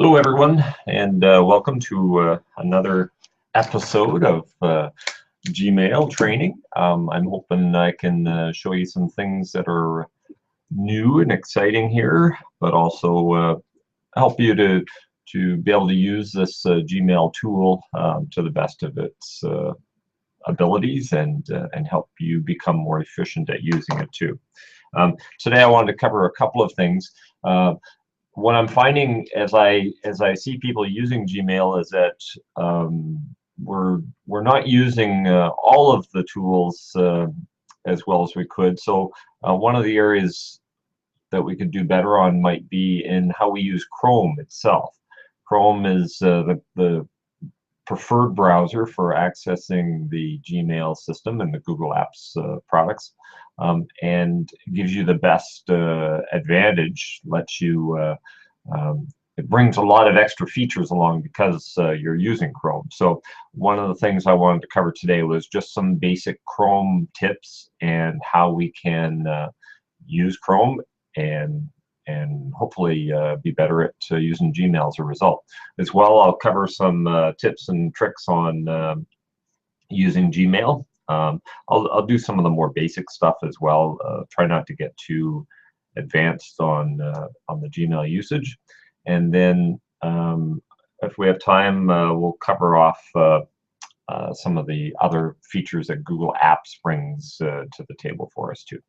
Hello, everyone, and welcome to another episode of Gmail training. I'm hoping I can show you some things that are new and exciting here, but also help you to be able to use this Gmail tool to the best of its abilities and help you become more efficient at using it too. Today I wanted to cover a couple of things. What I'm finding as I see people using Gmail is that we're not using all of the tools as well as we could. So one of the areas that we could do better on might be in how we use Chrome itself. Chrome is the preferred browser for accessing the Gmail system and the Google Apps products, and gives you the best advantage. Lets you it brings a lot of extra features along because you're using Chrome. So one of the things I wanted to cover today was just some basic Chrome tips and how we can use Chrome and hopefully be better at using Gmail as a result. As well, I'll cover some tips and tricks on using Gmail. I'll do some of the more basic stuff as well. Try not to get too advanced on the Gmail usage, and then if we have time, we'll cover off some of the other features that Google Apps brings to the table for us too.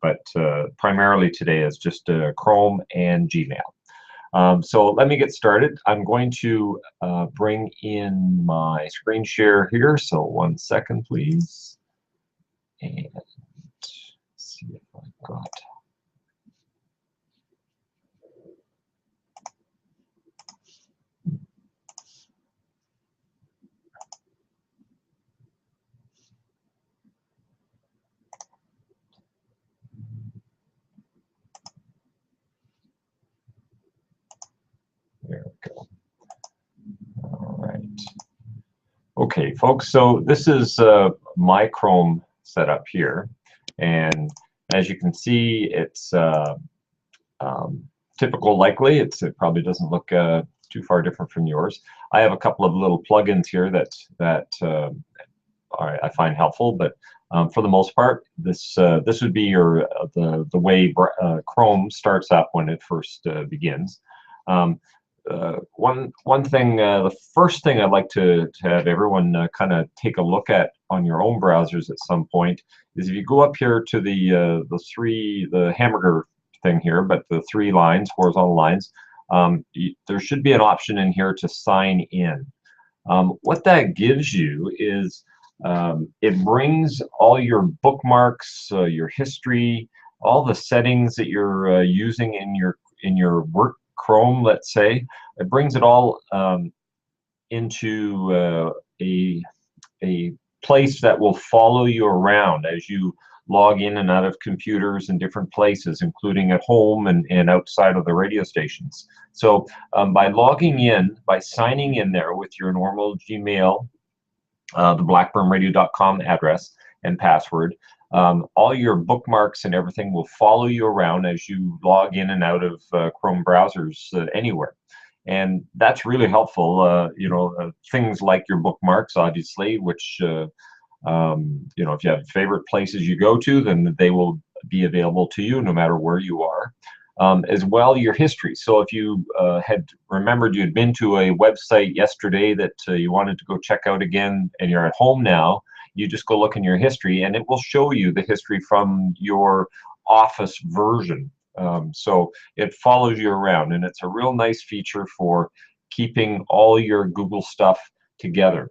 But primarily today is just Chrome and Gmail. So let me get started. I'm going to bring in my screen share here. So 1 second, please. And see if I've got. There we go. All right. Okay, folks, so this is my Chrome setup here. And as you can see, it's typical likely. It probably doesn't look too far different from yours. I have a couple of little plugins here that I find helpful, but for the most part, this would be the way Chrome starts up when it first begins. One thing, the first thing I'd like to have everyone kind of take a look at on your own browsers at some point is if you go up here to the hamburger thing here, but the 3 lines, horizontal lines, there should be an option in here to sign in. What that gives you is it brings all your bookmarks, your history, all the settings that you're using in your work Chrome, let's say. It brings it all into a place that will follow you around as you log in and out of computers in different places, including at home and outside of the radio stations. So by logging in, by signing in there with your normal Gmail, the blackburnradio.com address and password, all your bookmarks and everything will follow you around as you log in and out of Chrome browsers anywhere. And that's really helpful. Things like your bookmarks, obviously, which, if you have favorite places you go to, then they will be available to you no matter where you are. As well, your history. So if you had remembered you'd been to a website yesterday that you wanted to go check out again, and you're at home now, you just go look in your history and it will show you the history from your Office version. So it follows you around, and it's a real nice feature for keeping all your Google stuff together.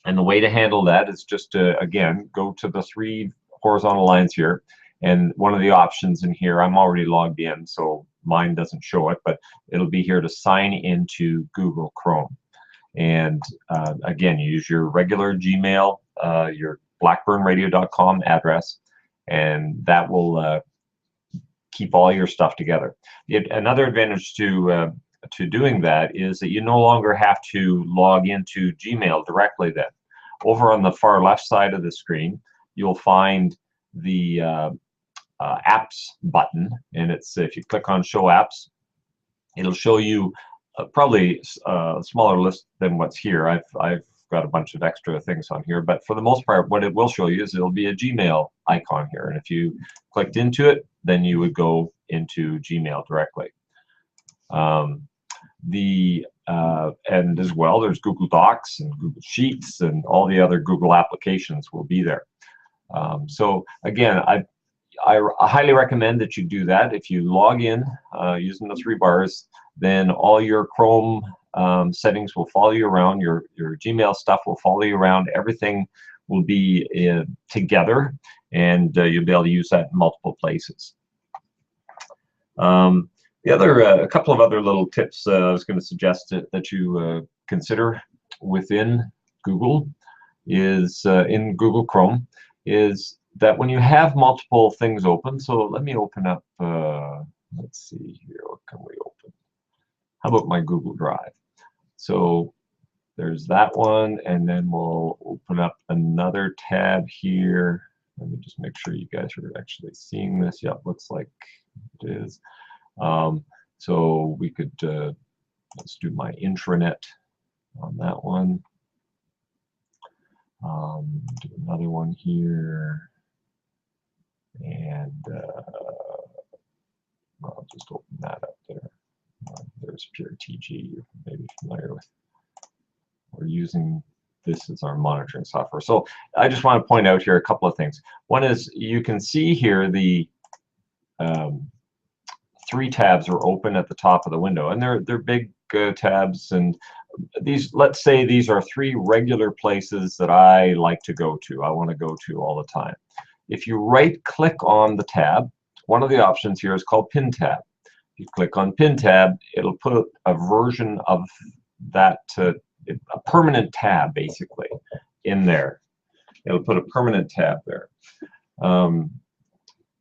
And the way to handle that is just to, again, go to the 3 horizontal lines here. And one of the options in here, I'm already logged in, so mine doesn't show it, but it'll be here to sign into Google Chrome. And again, you use your regular Gmail, your blackburnradio.com address, and that will keep all your stuff together. Another advantage to doing that is that you no longer have to log into Gmail directly then. Over on the far left side of the screen, you'll find the apps button, and it's if you click on show apps, it'll show you probably a smaller list than what's here. I've got a bunch of extra things on here, but for the most part, what it will show you is it'll be a Gmail icon here, and if you clicked into it, then you would go into Gmail directly. And as well, there's Google Docs and Google Sheets, and all the other Google applications will be there. So again, I highly recommend that you do that. If you log in using the 3 bars, then all your Chrome settings will follow you around. Your Gmail stuff will follow you around. Everything will be together, and you'll be able to use that in multiple places. A couple of other little tips I was going to suggest that you consider within Google is in Google Chrome is that when you have multiple things open, so let me open up, let's see here, what can we open? How about my Google Drive? So there's that one, and then we'll open up another tab here. Let me just make sure you guys are actually seeing this. Yep, looks like it is. So we could, let's do my intranet on that one. Do another one here. And I'll just open that up there. There's Pure TG, you're maybe familiar with. We're using this as our monitoring software. So I just want to point out here a couple of things. One is you can see here the 3 tabs are open at the top of the window, and they're big tabs, and these, let's say these are 3 regular places that I like to go to. I want to go to all the time. If you right click on the tab, one of the options here is called Pin Tab. If you click on Pin Tab, it'll put a version of that, a permanent tab basically in there. It'll put a permanent tab there.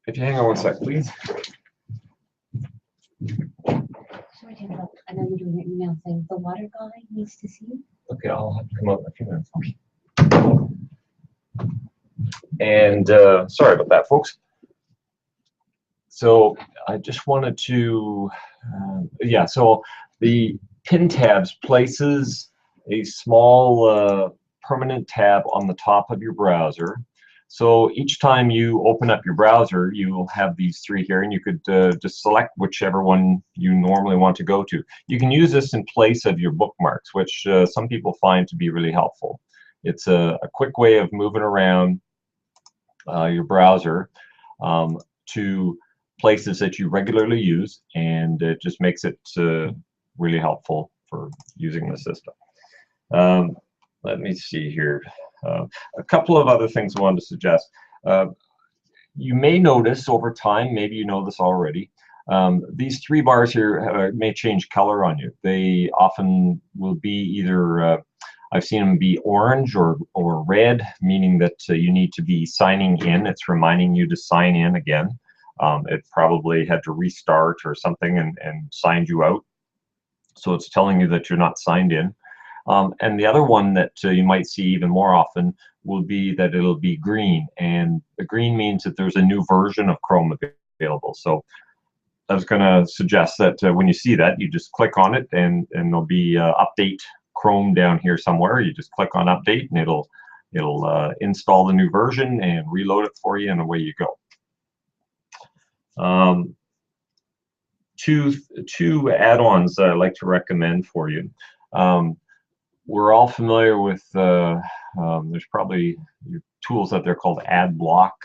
If you hang on one sec, please. I know you're doing your email thing. The water guy needs to see you. Okay, I'll have to come out in a few minutes. And sorry about that, folks. So I just wanted to, yeah, so the Pin Tabs places a small permanent tab on the top of your browser. So each time you open up your browser, you will have these 3 here, and you could just select whichever one you normally want to go to. You can use this in place of your bookmarks, which some people find to be really helpful. It's a quick way of moving around your browser to places that you regularly use, and it just makes it really helpful for using the system. Let me see here. A couple of other things I wanted to suggest. You may notice over time, maybe you know this already, these 3 bars here may change color on you. They often will be either, I've seen them be orange or red, meaning that you need to be signing in. It's reminding you to sign in again. It probably had to restart or something and signed you out. So it's telling you that you're not signed in. And the other one that you might see even more often will be that it'll be green, and the green means that there's a new version of Chrome available. So I was going to suggest that when you see that, you just click on it, and there'll be update Chrome down here somewhere. You just click on update, and it'll install the new version and reload it for you, and away you go. Two add-ons I'd like to recommend for you. We're all familiar with, there's probably tools out there called Ad Block,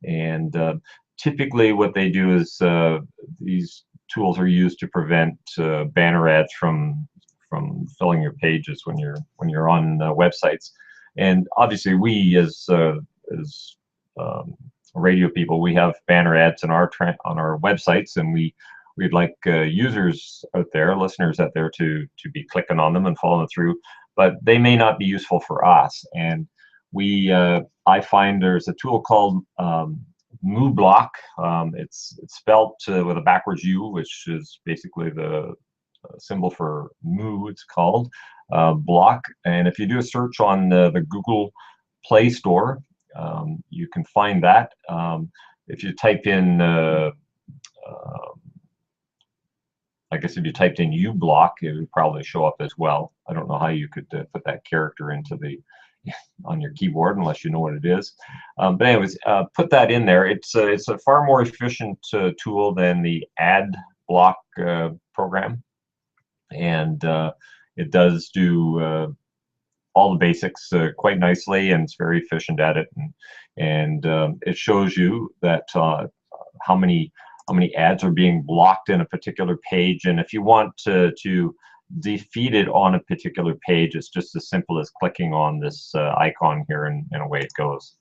and typically what they do is these tools are used to prevent banner ads from filling your pages when you're on websites. And obviously we as radio people, we have banner ads on our websites, and we'd like users out there, listeners out there, to be clicking on them and following through, but they may not be useful for us. And I find there's a tool called MooBlock. It's spelt with a backwards U, which is basically the symbol for Moo. It's called block. And if you do a search on the Google Play Store, you can find that. If you type in I guess if you typed in uBlock, it would probably show up as well. I don't know how you could put that character into the on your keyboard unless you know what it is. But anyways, put that in there. It's a far more efficient tool than the ad block program, and it does do all the basics quite nicely, and it's very efficient at it. And it shows you that how many ads are being blocked in a particular page, and if you want to defeat it on a particular page, it's just as simple as clicking on this icon here, and away it goes.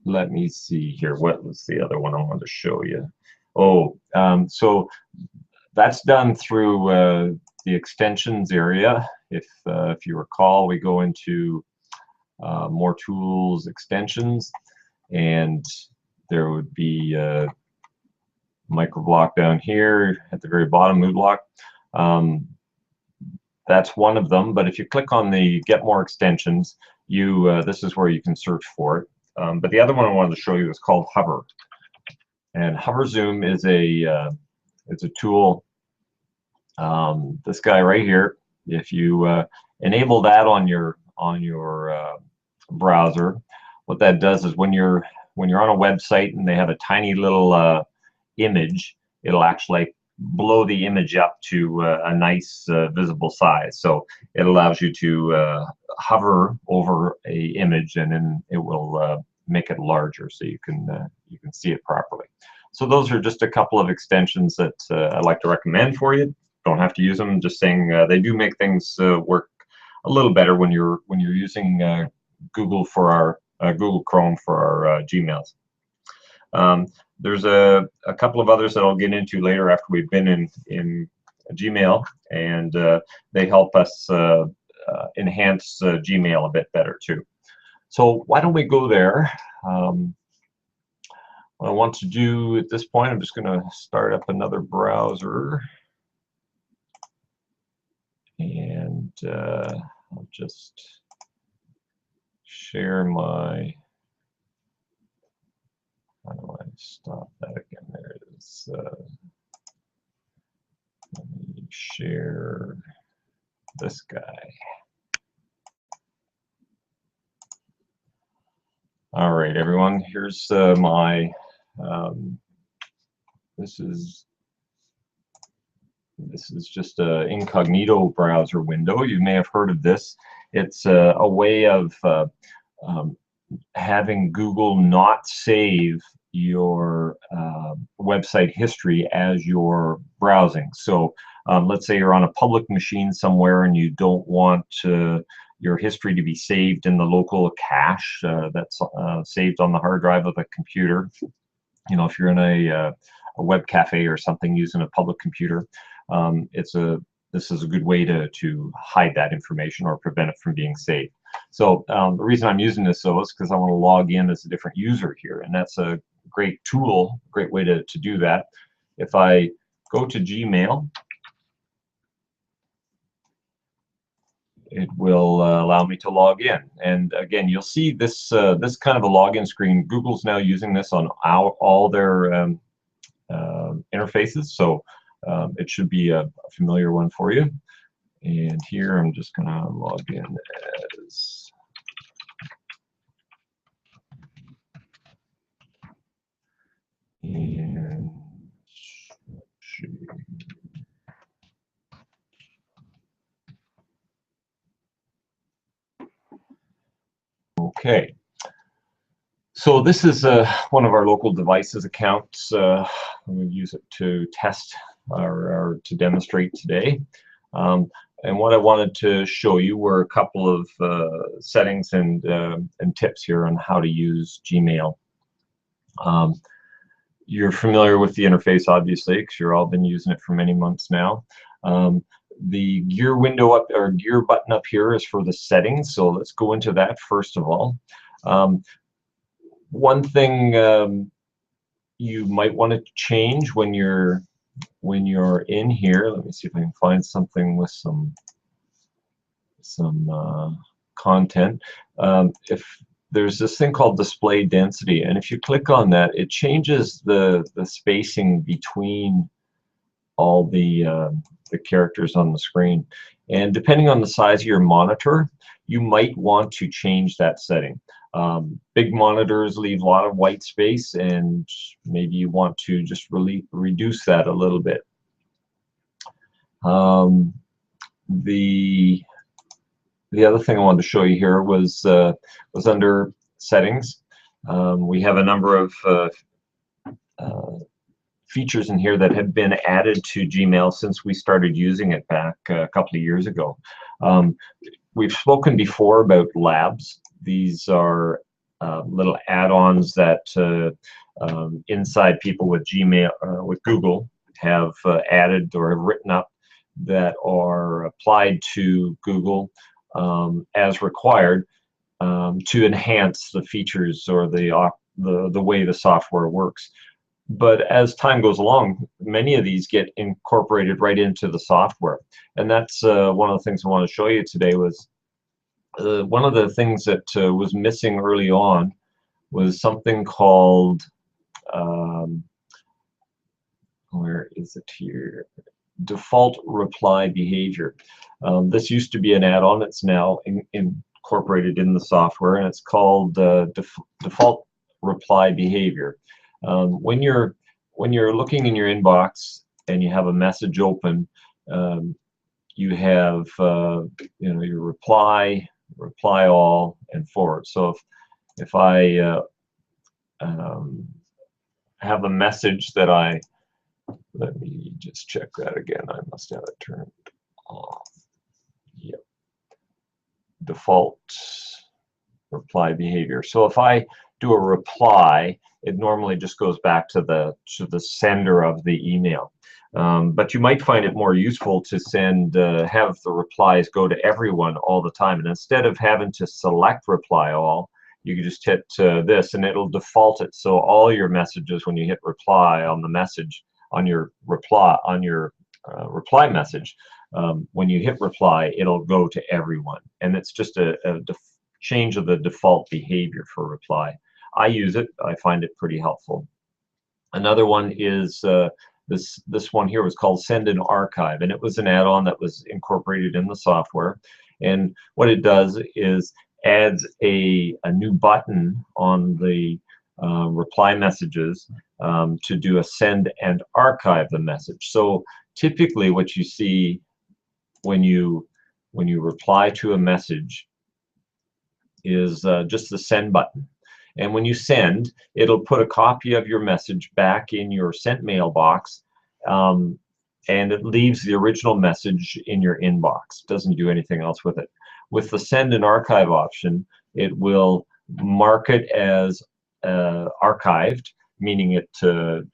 Let me see here. What was the other one I wanted to show you? Oh, so that's done through the extensions area. If you recall, we go into more tools, extensions, and there would be microblock down here at the very bottom, moodblock. That's one of them, but if you click on the get more extensions, this is where you can search for it. But the other one I wanted to show you is called Hover, and Hover Zoom is a tool. This guy right here, if you enable that on your browser, what that does is when you're on a website and they have a tiny little image, it'll actually blow the image up to a nice visible size. So it allows you to hover over a image, and then it will make it larger so you can see it properly. So those are just a couple of extensions that I'd like to recommend for you. Don't have to use them. Just saying they do make things work a little better when you're using Google for our Google Chrome for our Gmails. There's a couple of others that I'll get into later after we've been in Gmail, and they help us enhance Gmail a bit better too. So why don't we go there? What I want to do at this point, I'm just going to start up another browser, and I'll just share my. How do I stop that again? There it is. Let me share this guy. All right, everyone. Here's my. This is just an incognito browser window. You may have heard of this. It's a way of having Google not save your website history as you're browsing. So let's say you're on a public machine somewhere and you don't want your history to be saved in the local cache that's saved on the hard drive of the computer. You know, if you're in a web cafe or something using a public computer, this is a good way to hide that information or prevent it from being saved. So the reason I'm using this though is because I want to log in as a different user here, and that's a great tool, great way to do that. If I go to Gmail, it will allow me to log in, and again, you'll see this this kind of a login screen. Google's now using this on all their interfaces, so it should be a familiar one for you. And here I'm just going to log in as and okay. So this is one of our local devices accounts. I'm going to use it to test or to demonstrate today. And what I wanted to show you were a couple of settings and tips here on how to use Gmail. You're familiar with the interface, obviously, because you've all been using it for many months now. The gear window up, or gear button up here, is for the settings. So let's go into that first of all. One thing you might want to change when you're in here, let me see if I can find something with some content. If there's this thing called display density, and if you click on that, it changes the spacing between all the characters on the screen. And depending on the size of your monitor, you might want to change that setting. Big monitors leave a lot of white space, and maybe you want to just really reduce that a little bit. The other thing I wanted to show you here was under settings. We have a number of features in here that have been added to Gmail since we started using it back a couple of years ago. We've spoken before about labs. These are little add-ons that inside people with Gmail, with Google, have added or have written up that are applied to Google as required to enhance the features or the way the software works. But as time goes along, many of these get incorporated right into the software, and that's one of the things I want to show you today. Was one of the things that was missing early on was something called where is it here? Default reply behavior. This used to be an add-on. It's now incorporated in the software, and it's called default reply behavior. When you're looking in your inbox and you have a message open, you have your reply all, and forward. So if I have a message that let me just check that again. I must have it turned off. Yep. Default reply behavior. So if I do a reply, it normally just goes back to the sender of the email. But you might find it more useful to have the replies go to everyone all the time. And instead of having to select reply all, you can just hit this, and it'll default it. So all your messages, when you hit reply on the message, on your reply message, when you hit reply, it'll go to everyone. And it's just a change of the default behavior for reply. I use it. I find it pretty helpful. Another one is this one here was called Send and Archive, and it was an add-on that was incorporated in the software. And what it does is adds a new button on the reply messages to do a send and archive the message. So typically what you see when you reply to a message is just the send button. And when you send, it'll put a copy of your message back in your sent mailbox, and it leaves the original message in your inbox. Doesn't do anything else with it. With the send and archive option, it will mark it as archived, meaning it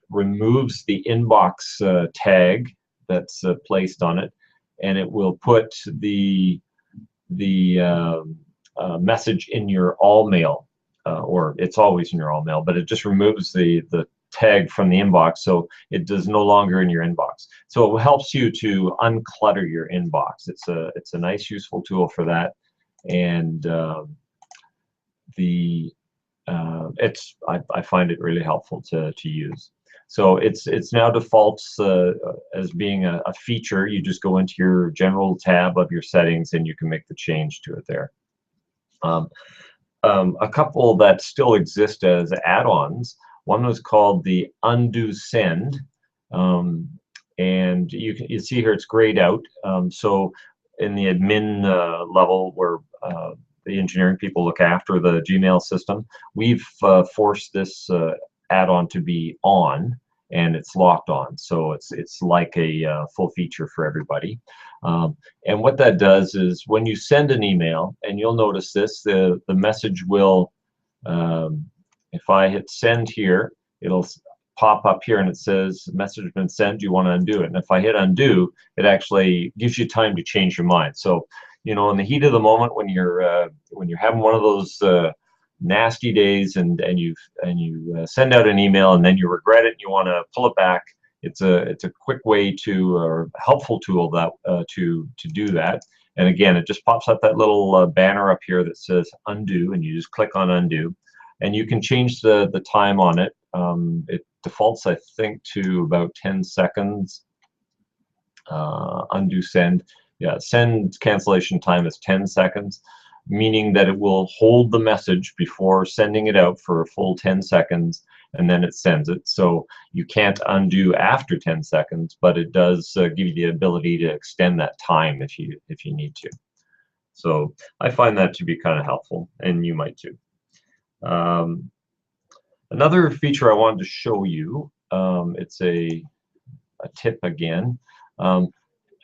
removes the inbox tag that's placed on it, and it will put the message in your all mail. Or it's always in your all mail, but it just removes the tag from the inbox, so it is no longer in your inbox. So it helps you to unclutter your inbox. It's a nice, useful tool for that, and I find it really helpful to use. So it's now defaults as being a feature. You just go into your general tab of your settings, and you can make the change to it there. A couple that still exist as add-ons. One was called the Undo Send, and you see here it's grayed out. So in the admin level, where the engineering people look after the Gmail system, we've forced this add-on to be on, and it's locked on. So it's like a full feature for everybody. And what that does is when you send an email, and you'll notice this, the message will, if I hit send here, it'll pop up here and it says message has been sent, you want to undo it. And if I hit undo, it actually gives you time to change your mind. So, in the heat of the moment, when you're having one of those nasty days, and you send out an email and then you regret it and you want to pull it back, it's a quick way to, or helpful tool that to do that. And again, it just pops up that little banner up here that says undo, and you just click on undo. And you can change the time on it. It defaults, I think, to about 10 seconds. Undo send. Yeah, send cancellation time is 10 seconds, meaning that it will hold the message before sending it out for a full 10 seconds, and then it sends it. So you can't undo after 10 seconds, but it does give you the ability to extend that time if you need to. So I find that to be kind of helpful, and you might too. Another feature I wanted to show you, it's a tip again.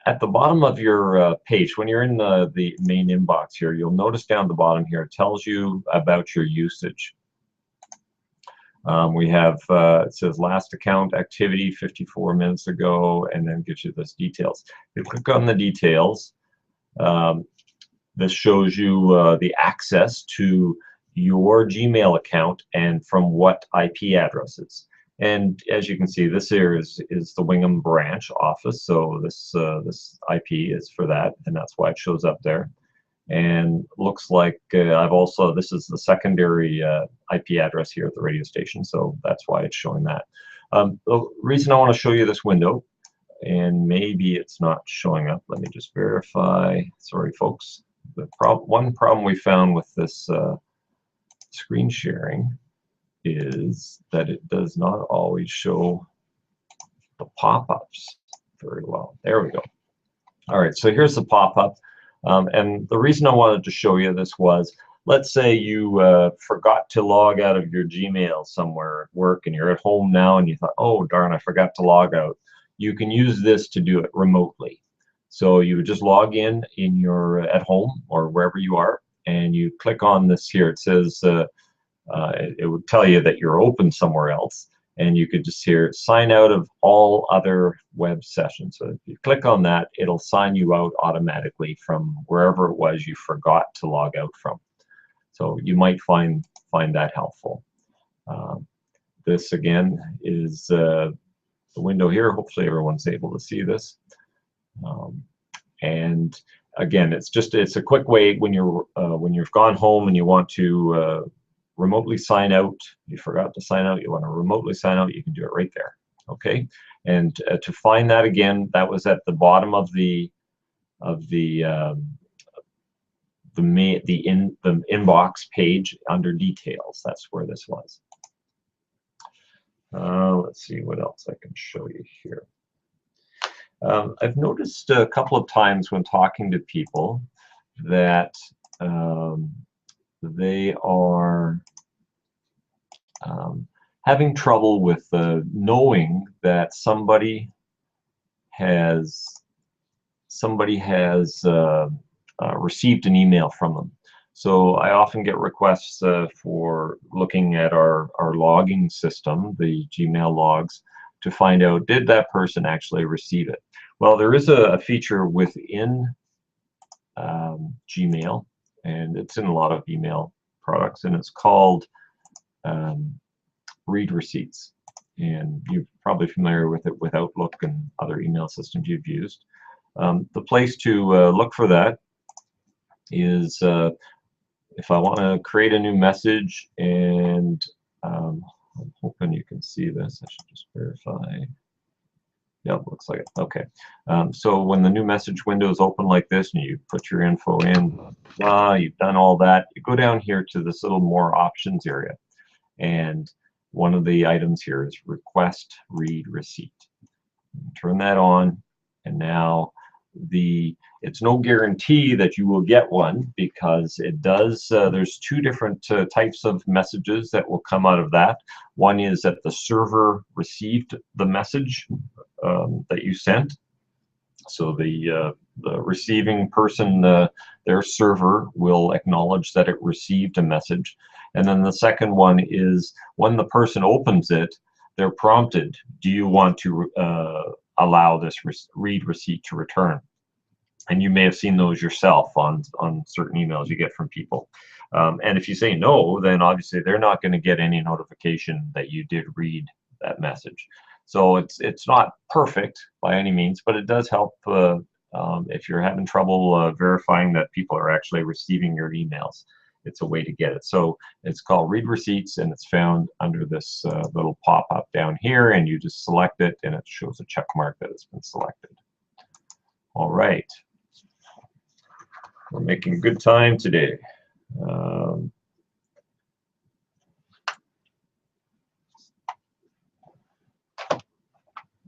At the bottom of your page, when you're in the main inbox here, you'll notice down the bottom here, it tells you about your usage. We have, it says last account activity 54 minutes ago, and then gives you those details. If you click on the details, this shows you the access to your Gmail account and from what IP addresses. And as you can see, this here is the Wingham branch office, so this IP is for that, and that's why it shows up there. And looks like I've also, this is the secondary IP address here at the radio station, so that's why it's showing that. The reason I want to show you this window, and maybe it's not showing up, let me just verify. Sorry, folks. One problem we found with this screen sharing is that it does not always show the pop-ups very well. There we go. All right, so here's the pop-up. And the reason I wanted to show you this was, let's say you forgot to log out of your Gmail somewhere at work, and you're at home now and you thought, oh darn, I forgot to log out. You can use this to do it remotely. So you would just log in your at home or wherever you are, and you click on this here. It says it would tell you that you're open somewhere else, and you could just here sign out of all other web sessions. So if you click on that, it'll sign you out automatically from wherever it was you forgot to log out from. So you might find that helpful. This again is the window here. Hopefully everyone's able to see this. And again, it's a quick way when you've gone home and you want to remotely sign out. You forgot to sign out. You want to remotely sign out. You can do it right there. Okay. And to find that again, that was at the bottom of the inbox page under details. That's where this was. Let's see what else I can show you here. I've noticed a couple of times when talking to people that they are having trouble with knowing that somebody has received an email from them. So I often get requests for looking at our logging system, the Gmail logs, to find out, did that person actually receive it? Well, there is a feature within Gmail, and it's in a lot of email products, and it's called read receipts. And you're probably familiar with it with Outlook and other email systems you've used. The place to look for that is if I want to create a new message, and I'm hoping you can see this. I should just verify. Yep, looks like it. Okay. So when the new message window is open like this and you put your info in, you've done all that, you go down here to this little more options area. And one of the items here is request read receipt. Turn that on, and now it's no guarantee that you will get one, because it does, there's two different types of messages that will come out of that. One is that the server received the message that you sent. So the receiving person, their server will acknowledge that it received a message. And then the second one is when the person opens it, they're prompted, do you want to allow this read receipt to return? And you may have seen those yourself on certain emails you get from people. And if you say no, then obviously they're not going to get any notification that you did read that message. So it's not perfect by any means, but it does help If you're having trouble verifying that people are actually receiving your emails, it's a way to get it. So it's called Read Receipts, and it's found under this little pop-up down here, and you just select it, and it shows a check mark that it's been selected. All right. We're making good time today.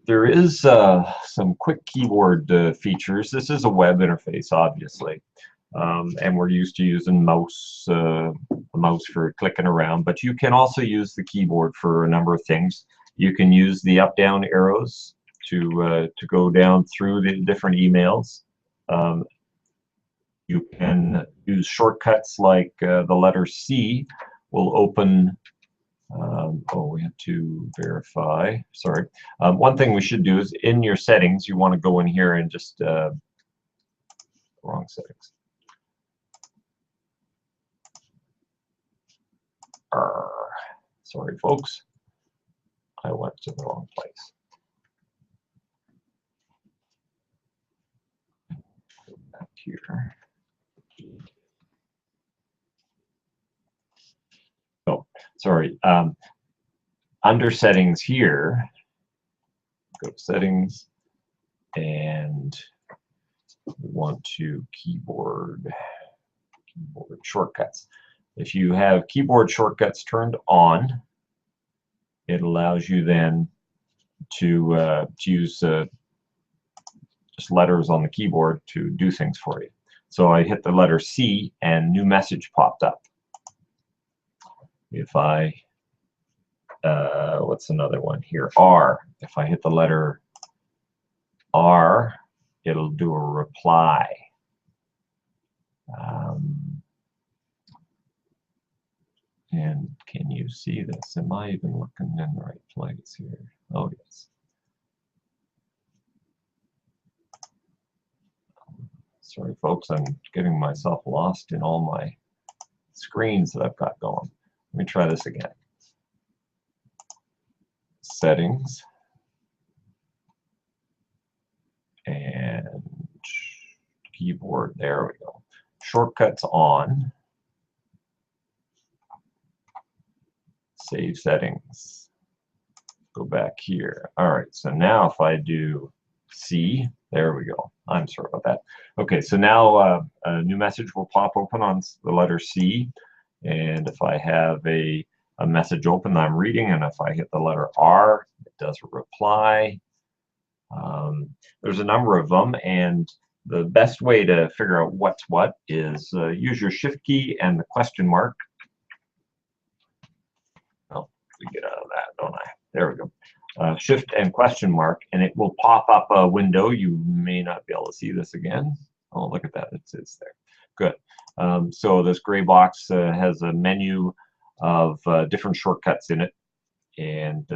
There is some quick keyboard features. This is a web interface, obviously, and we're used to using the mouse for clicking around, but you can also use the keyboard for a number of things. You can use the up-down arrows to go down through the different emails. You can use shortcuts like the letter C will open. Oh, we have to verify. Sorry. One thing we should do is in your settings, you want to go in here and just wrong settings. Sorry, folks. I went to the wrong place. Go back here. Oh, sorry. Under settings here, go to settings, and we want to keyboard shortcuts. If you have keyboard shortcuts turned on, it allows you then to use just letters on the keyboard to do things for you. So I hit the letter C, and new message popped up. If I, what's another one here? R. If I hit the letter R, it'll do a reply. And can you see this? Am I even looking in the right place here? Oh, yes. Sorry, folks, I'm getting myself lost in all my screens that I've got going. Let me try this again. Settings. And keyboard, there we go. Shortcuts on. Save settings. Go back here. All right, so now if I do C, there we go. I'm sorry about that. Okay, so now a new message will pop open on the letter C. And if I have a message open that I'm reading, and if I hit the letter R, it does a reply. There's a number of them, and the best way to figure out what's what is use your Shift key and the question mark. Oh, we get out of that, don't I? There we go. Shift and question mark, and it will pop up a window. You may not be able to see this again. Oh, look at that. It's there. Good. So this gray box has a menu of different shortcuts in it, and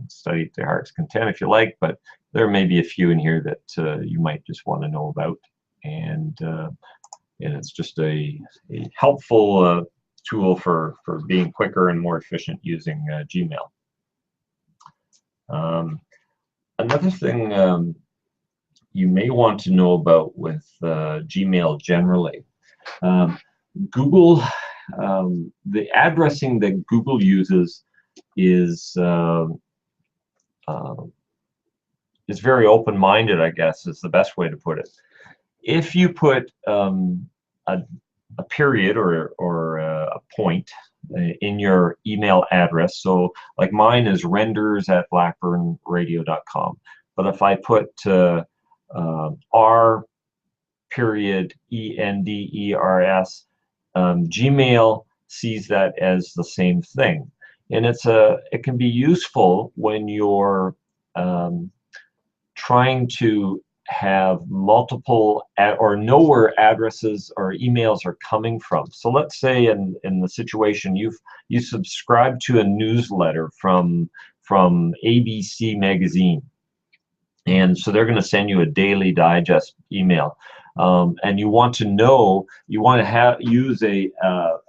study it to your heart's content if you like, but there may be a few in here that you might just want to know about, and it's just a helpful tool for being quicker and more efficient using Gmail. Another thing you may want to know about with Gmail generally, Google, the addressing that Google uses is very open-minded, I guess, is the best way to put it. If you put a period or a point in your email address, so like mine is renders@blackburnradio.com, but if I put R period ENDERS, Gmail sees that as the same thing, and it can be useful when you're trying to have multiple or know where addresses or emails are coming from. So let's say in the situation you subscribe to a newsletter from ABC magazine, and so they're going to send you a daily digest email, and you want to know, you want to use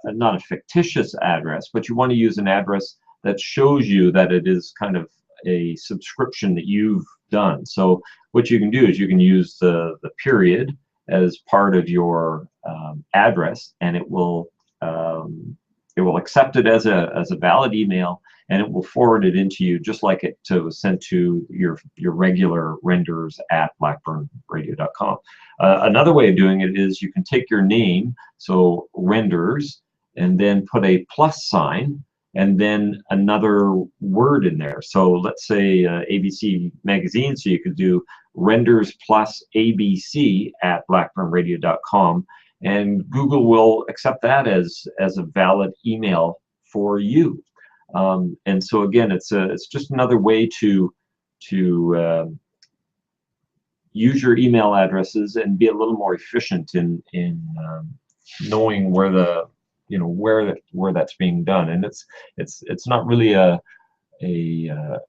not a fictitious address, but you want to use an address that shows you that it is kind of a subscription that you've done. So what you can do is you can use the period as part of your address, and it will accept it as a valid email, and it will forward it into you just like it was sent to your regular renders at blackburnradio.com. Another way of doing it is you can take your name, so renders, and then put a plus sign and then another word in there. So let's say ABC Magazine, so you could do renders plus ABC at blackburnradio.com, and Google will accept that as a valid email for you. And so again, it's just another way to use your email addresses and be a little more efficient in knowing where where that's being done. And it's not really an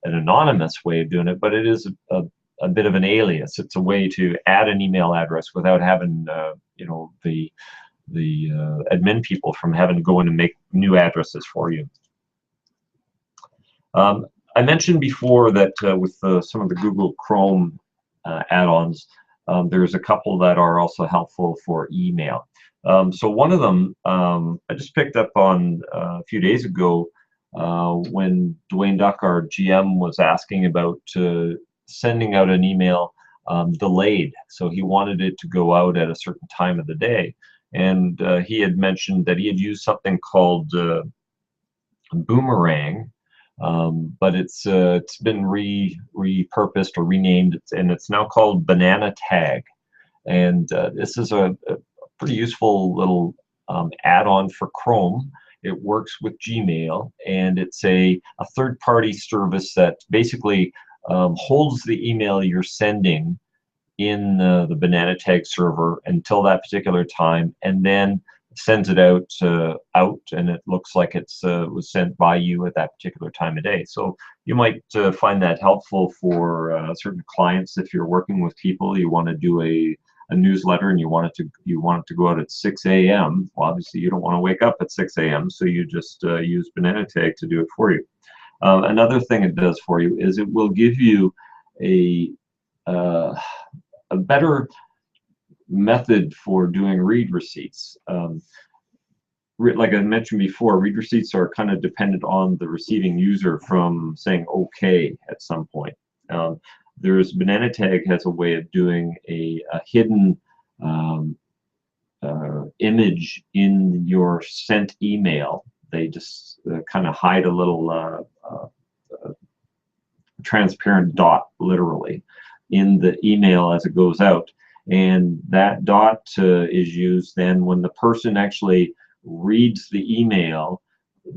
anonymous way of doing it, but it is a bit of an alias. It's a way to add an email address without having the admin people from having to go in and make new addresses for you. I mentioned before that with some of the Google Chrome add-ons, there's a couple that are also helpful for email. So one of them I just picked up on a few days ago when Dwayne Duck, our GM, was asking about sending out an email delayed. So he wanted it to go out at a certain time of the day. And he had mentioned that he had used something called Boomerang, but it's been repurposed or renamed, and it's now called Banana Tag. And this is a pretty useful little add-on for Chrome. It works with Gmail, and it's a third-party service that basically holds the email you're sending in the Banana Tag server until that particular time, and then sends it out, and it looks like it was sent by you at that particular time of day. So you might find that helpful for certain clients. If you're working with people, you want to do a newsletter and you want it to go out at 6 a.m. Well, obviously you don't want to wake up at 6 a.m., so you just use Banana Tag to do it for you. Another thing it does for you is it will give you a better method for doing read receipts. Like I mentioned before, read receipts are kind of dependent on the receiving user from saying okay at some point. Banana Tag has a way of doing a hidden image in your sent email. They just kind of hide a little transparent dot, literally, in the email as it goes out. And that dot is used then when the person actually reads the email.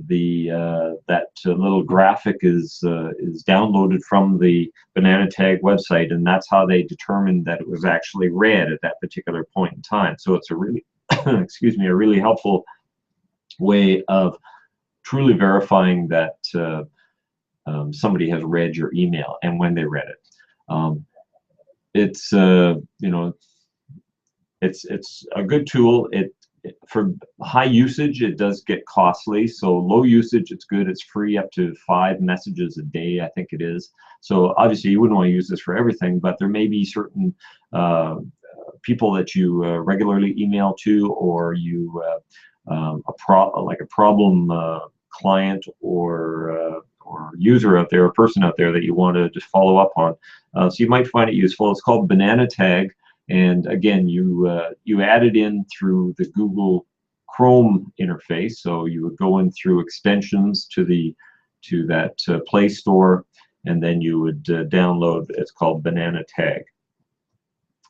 That little graphic is downloaded from the Banana Tag website, and that's how they determined that it was actually read at that particular point in time. So it's a really excuse me, a really helpful way of truly verifying that somebody has read your email and when they read it. It's it's a good tool. For high usage, it does get costly. So low usage, it's good. It's free up to 5 messages a day, I think it is. So obviously you wouldn't want to use this for everything, but there may be certain people that you regularly email to, or you like a problem client or user out there, a person out there that you want to just follow up on. So you might find it useful. It's called Banana Tag. And again, you add it in through the Google Chrome interface. So you would go in through extensions to that Play Store, and then you would download. It's called Banana Tag.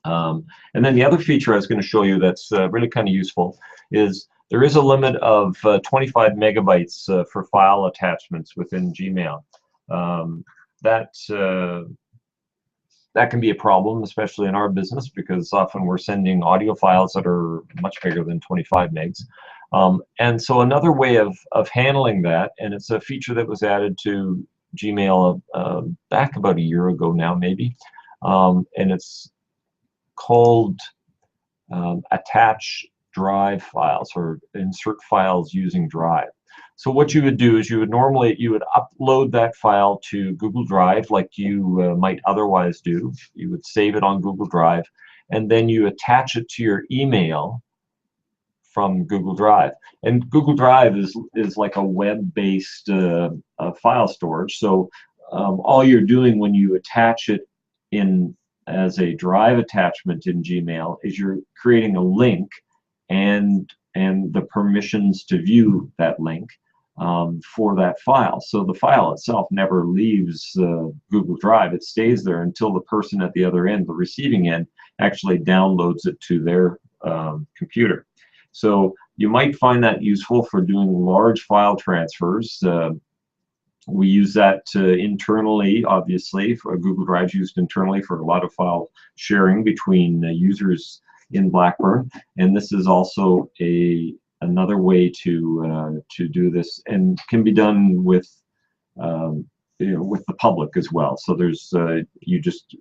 And then the other feature I was going to show you that's really kind of useful is there is a limit of 25 megabytes for file attachments within Gmail. That can be a problem, especially in our business, because often we're sending audio files that are much bigger than 25 megs. And so another way of handling that, and it's a feature that was added to Gmail back about a year ago now, maybe, and it's called attach drive files, or insert files using drive. So what you would do is you would upload that file to Google Drive like you might otherwise do. You would save it on Google Drive, and then you attach it to your email from Google Drive. And Google Drive is like a web-based file storage. So all you're doing when you attach it in as a drive attachment in Gmail is you're creating a link and the permissions to view that link for that file. So the file itself never leaves Google Drive. It stays there until the person at the other end, the receiving end, actually downloads it to their computer. So you might find that useful for doing large file transfers. We use that internally, obviously. Google Drive is used internally for a lot of file sharing between users in Blackburn, and this is also another way to do this, and can be done with with the public as well. So there's you just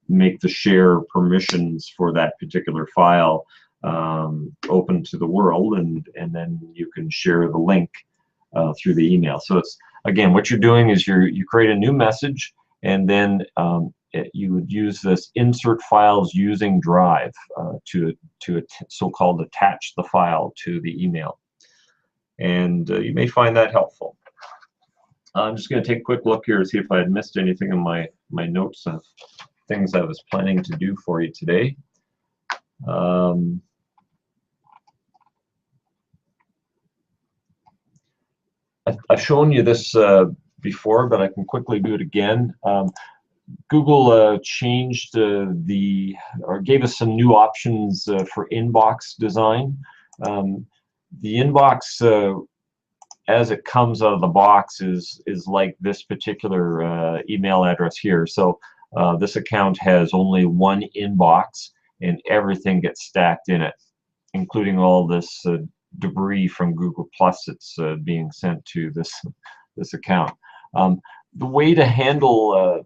make the share permissions for that particular file open to the world, and then you can share the link through the email. So it's, again, what you're doing is you create a new message, and then you would use this insert files using Drive to so-called attach the file to the email. And you may find that helpful. I'm just going to take a quick look here to see if I had missed anything in my notes of things I was planning to do for you today. I've shown you this before, but I can quickly do it again. Google changed or gave us some new options for inbox design. The inbox, as it comes out of the box, is like this particular email address here. So this account has only one inbox, and everything gets stacked in it, including all this debris from Google Plus that's being sent to this account. The way to handle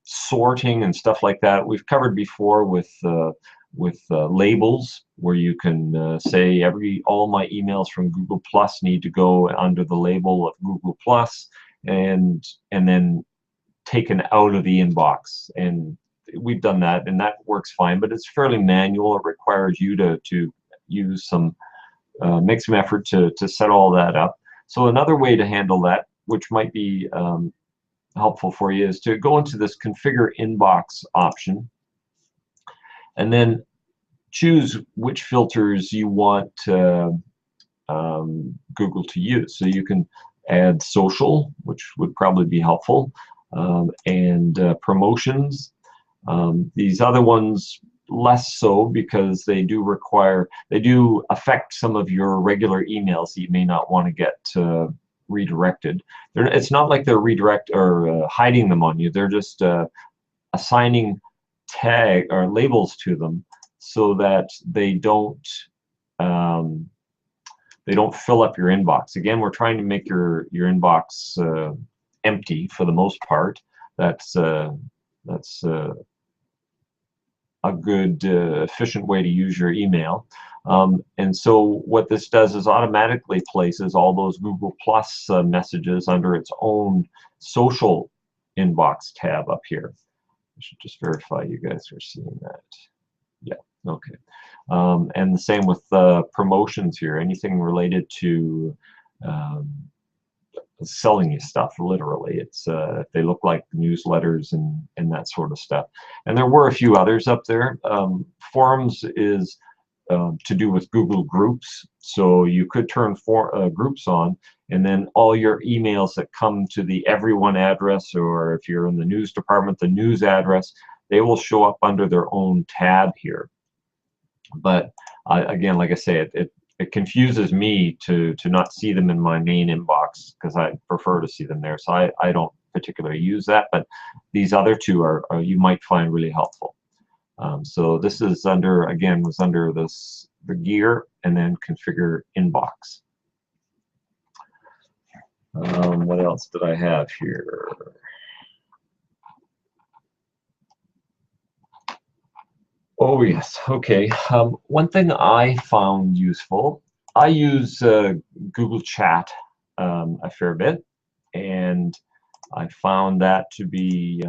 sorting and stuff like that, we've covered before with labels, where you can say all my emails from Google Plus need to go under the label of Google Plus, and then taken out of the inbox. And we've done that, and that works fine, but it's fairly manual. It requires you to use make some effort to set all that up. So another way to handle that, which might be helpful for you, is to go into this configure inbox option, and then choose which filters you want Google to use. So you can add social, which would probably be helpful, and promotions. These other ones less so, because they do affect some of your regular emails that you may not want to get redirected. It's not like they're hiding them on you. They're just assigning tag or labels to them so that they don't fill up your inbox. Again, we're trying to make your inbox empty for the most part. That's a good efficient way to use your email. And so what this does is automatically places all those Google Plus messages under its own social inbox tab up here. I should just verify you guys are seeing that. Yeah, okay. And the same with promotions here. Anything related to selling you stuff, literally. It's they look like newsletters and that sort of stuff. And there were a few others up there. Forums is to do with Google Groups, so you could turn groups on, and then all your emails that come to the everyone address, or if you're in the news department, the news address, they will show up under their own tab here. But again, like I say, it confuses me to not see them in my main inbox, because I prefer to see them there. So I don't particularly use that, but these other two are you might find really helpful. So this is under the gear, and then configure inbox. What else did I have here? Oh yes, okay. One thing I found useful, I use Google Chat a fair bit, and I found that to be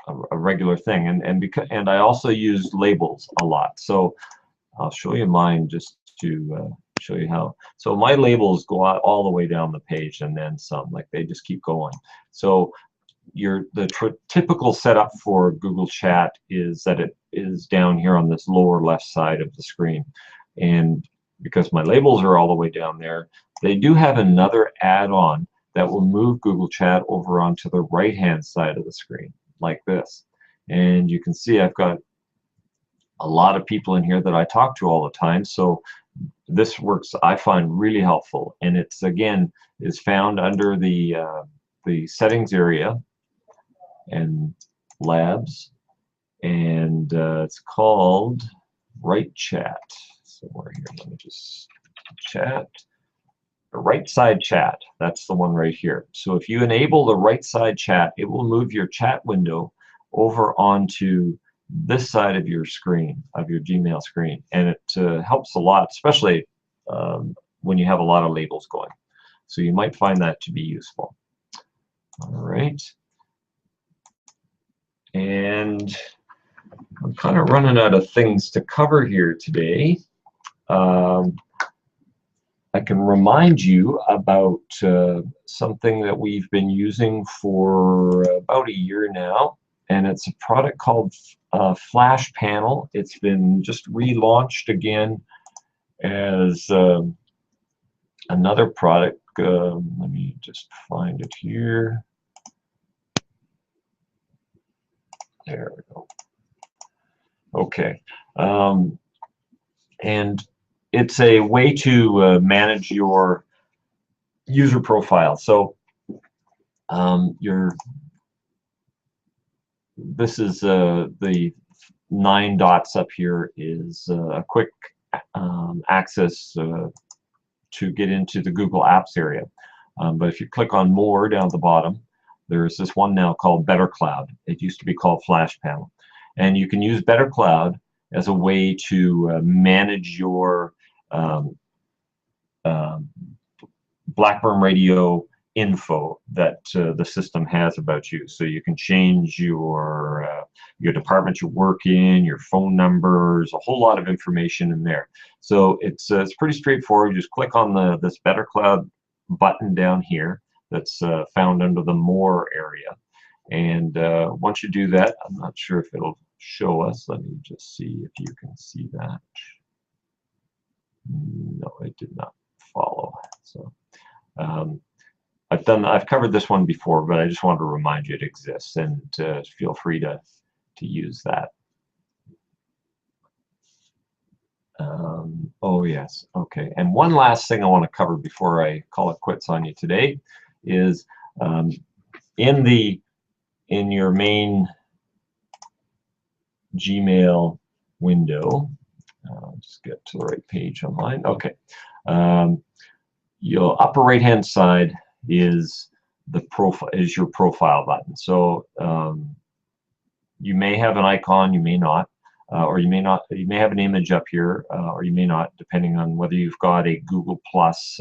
a regular thing, and I also use labels a lot. So I'll show you mine just to show you how. So my labels go out all the way down the page and then some, like they just keep going. So the typical setup for Google Chat is that it is down here on this lower left side of the screen, and because my labels are all the way down there, they do have another add-on that will move Google Chat over onto the right hand side of the screen like this, and you can see I've got a lot of people in here that I talk to all the time, so this works, I find, really helpful. And it's, again, is found under the settings area and labs, and it's called Right Chat. Somewhere here, let me just chat. The right side chat, that's the one right here. So if you enable the right side chat, it will move your chat window over onto this side of your screen, of your Gmail screen, and it helps a lot, especially when you have a lot of labels going. So you might find that to be useful. All right, and I'm kind of running out of things to cover here today. I can remind you about something that we've been using for about a year now, and it's a product called Flash Panel. It's been just relaunched again as another product. Let me just find it here. There we go. Okay, and it's a way to manage your user profile. So this is the 9 dots up here is a quick access to get into the Google Apps area. But if you click on More down at the bottom, there's this one now called Better Cloud. It used to be called Flash Panel. And you can use Better Cloud as a way to manage your Blackburn Radio info that the system has about you. So you can change your department you work in, your phone numbers, a whole lot of information in there. So it's pretty straightforward. You just click on this Better Cloud button down here that's found under the More area. And once you do that, I'm not sure if it'll show us. Let me just see if you can see that. No, it did not follow. So I've covered this one before, but I just wanted to remind you it exists, and feel free to use that. Oh yes, okay. And one last thing I want to cover before I call it quits on you today is in your main Gmail window. I'll just get to the right page online. Okay. Your upper right hand side is your profile button. So you may have an icon, you may not, or you may have an image up here, or you may not, depending on whether you've got a Google Plus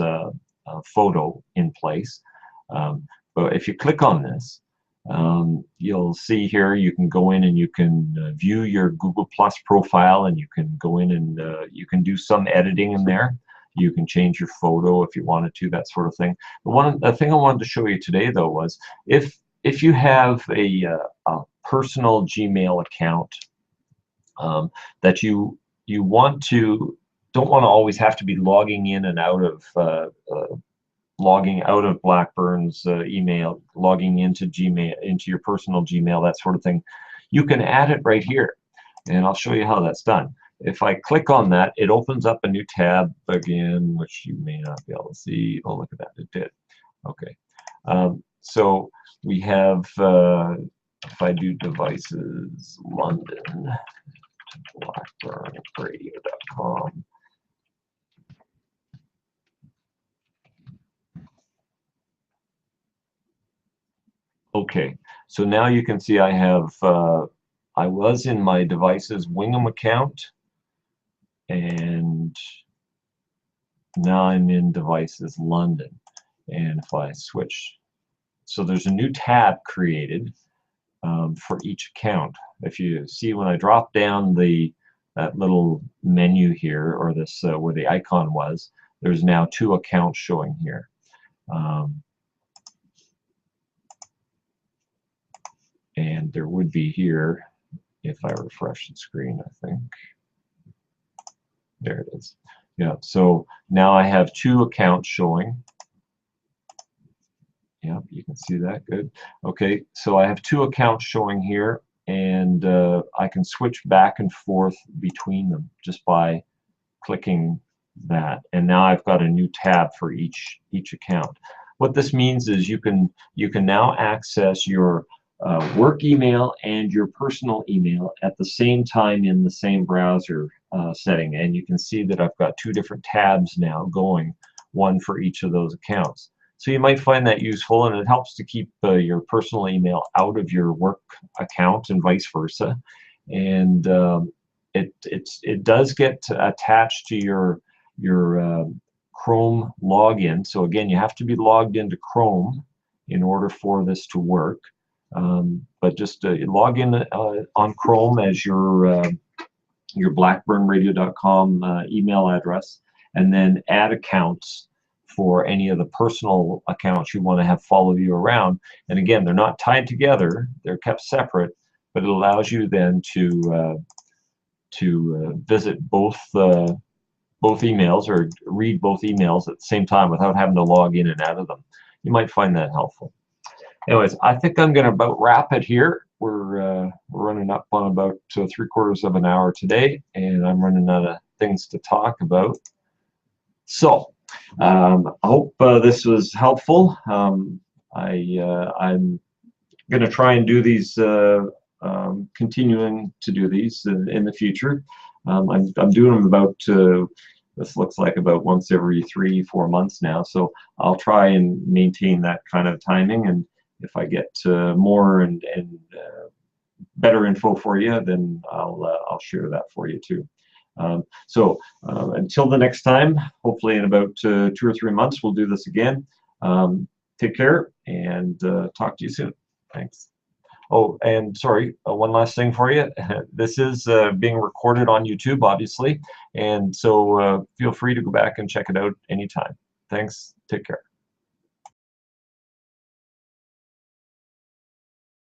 photo in place. But if you click on this, you'll see here you can go in and you can view your Google Plus profile, and you can go in and you can do some editing in there. You can change your photo if you wanted to, that sort of thing. The thing I wanted to show you today, though, was if you have a personal Gmail account that you don't want to always have to be logging in and out of logging out of Blackburn's email, logging into Gmail, into your personal Gmail, that sort of thing, you can add it right here, and I'll show you how that's done. If I click on that, it opens up a new tab again, which you may not be able to see. Oh, look at that, it did. Okay, so we have, if I do devices, London, blackburnradio.com. Okay, so now you can see I have, I was in my devices Wingham account, and Now I'm in Devices London, and if I switch, so there's a new tab created for each account. If you see, when I drop down that little menu here, or this where the icon was, there's now 2 accounts showing here. And there would be here if I refresh the screen, I think. There it is. Yeah, so now I have 2 accounts showing. Yeah, you can see that. Good. Okay, so I have 2 accounts showing here, and I can switch back and forth between them just by clicking that. And now I've got a new tab for each account. What this means is you can now access your work email and your personal email at the same time in the same browser setting. And you can see that I've got 2 different tabs now going, one for each of those accounts. So you might find that useful, and it helps to keep your personal email out of your work account and vice versa. And it does get attached to your Chrome login. So again, you have to be logged into Chrome in order for this to work. But just log in on Chrome as your blackburnradio.com email address, and then add accounts for any of the personal accounts you want to have follow you around. And again, they're not tied together; they're kept separate. But it allows you then to visit both emails, or read both emails at the same time without having to log in and out of them. You might find that helpful. Anyways, I think I'm going to about wrap it here. We're running up on about 3/4 of an hour today, and I'm running out of things to talk about. So I hope this was helpful. I'm going to try and do these, continuing to do these in the future. I'm doing them about, this looks like about once every 3-4 months now, so I'll try and maintain that kind of timing, and if I get more and better info for you, then I'll share that for you too. So until the next time, hopefully in about 2 or 3 months, we'll do this again. Take care, and talk to you soon. Thanks. Oh, and sorry, one last thing for you. This is being recorded on YouTube, obviously, and so feel free to go back and check it out anytime. Thanks. Take care.